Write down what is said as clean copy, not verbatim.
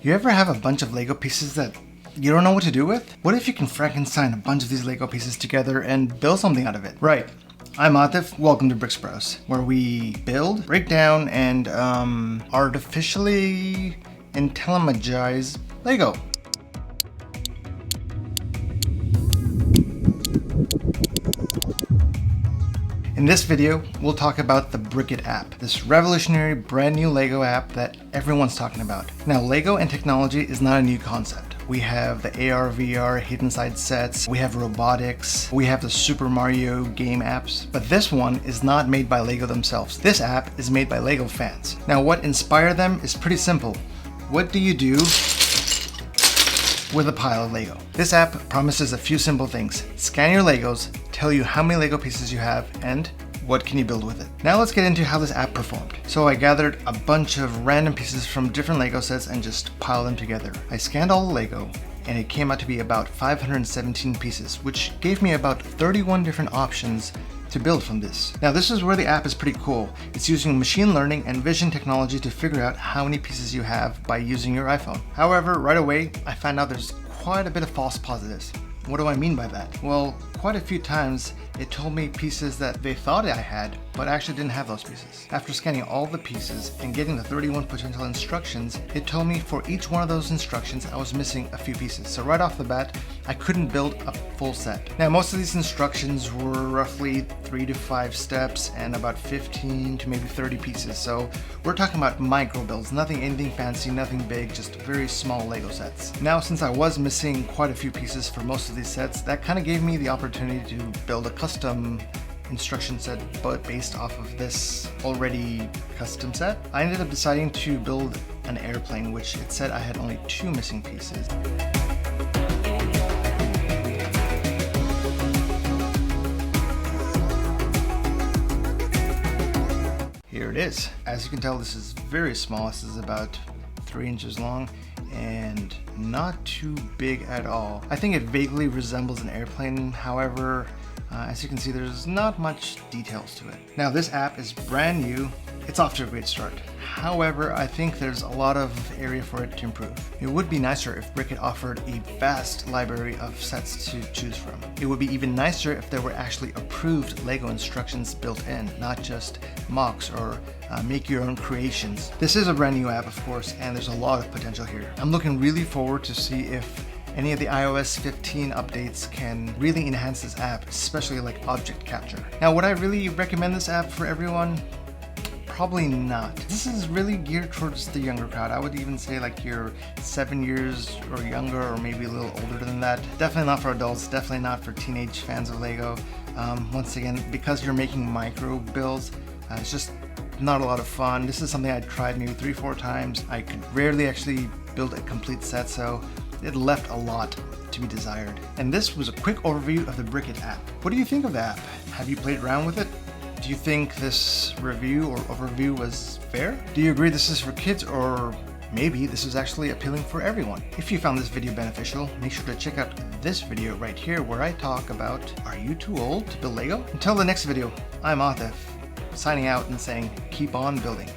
You ever have a bunch of Lego pieces that you don't know what to do with? What if you can Frankenstein a bunch of these Lego pieces together and build something out of it? Right. I'm Atif, welcome to BRKS BROS, where we build, break down, and artificially intelligize Lego. In this video, we'll talk about the BrickIt App, this revolutionary brand new Lego app that everyone's talking about. Now, Lego and technology is not a new concept. We have the AR, VR, hidden side sets, we have robotics, we have the Super Mario game apps, but this one is not made by Lego themselves. This app is made by Lego fans. Now, what inspired them is pretty simple. What do you do with a pile of Lego? This app promises a few simple things. Scan your Legos, tell you how many Lego pieces you have, and what can you build with it. Now let's get into how this app performed. So I gathered a bunch of random pieces from different Lego sets and just piled them together. I scanned all the Lego, and it came out to be about 517 pieces, which gave me about 31 different options to build from this. Now this is where the app is pretty cool. It's using machine learning and vision technology to figure out how many pieces you have by using your iPhone. However, right away, I found out there's quite a bit of false positives. What do I mean by that? Well, quite a few times it told me pieces that they thought I had, but I actually didn't have those pieces. After scanning all the pieces and getting the 31 potential instructions, it told me for each one of those instructions I was missing a few pieces. So right off the bat, I couldn't build a full set. Now most of these instructions were roughly 3 to 5 steps and about 15 to maybe 30 pieces. So we're talking about micro builds, anything fancy, nothing big, just very small Lego sets. Now since I was missing quite a few pieces for most of these sets, that kind of gave me the opportunity to build a custom instruction set, but based off of this already custom set. I ended up deciding to build an airplane, which it said I had only 2 missing pieces. Here it is. As you can tell, this is very small. This is about 3 inches long and not too big at all. I think it vaguely resembles an airplane, however, as you can see, there's not much details to it. Now this app is brand new. It's off to a great start. However, I think there's a lot of area for it to improve. It would be nicer if BrickIt offered a vast library of sets to choose from. It would be even nicer if there were actually approved Lego instructions built in, not just mocks or make your own creations. This is a brand new app, of course, and there's a lot of potential here. I'm looking really forward to see if any of the iOS 15 updates can really enhance this app, especially like object capture. Now, would I really recommend this app for everyone? Probably not. This is really geared towards the younger crowd. I would even say like you're 7 years or younger, or maybe a little older than that. Definitely not for adults, definitely not for teenage fans of Lego. Once again, because you're making micro builds, it's just not a lot of fun. This is something I tried maybe 3-4 times. I could rarely actually build a complete set, so it left a lot to be desired. And this was a quick overview of the BrickIt app. What do you think of the app? Have you played around with it? Do you think this review or overview was fair? Do you agree this is for kids, or maybe this is actually appealing for everyone? If you found this video beneficial, make sure to check out this video right here where I talk about, are you too old to build Lego? Until the next video, I'm Atif, signing out and saying, keep on building.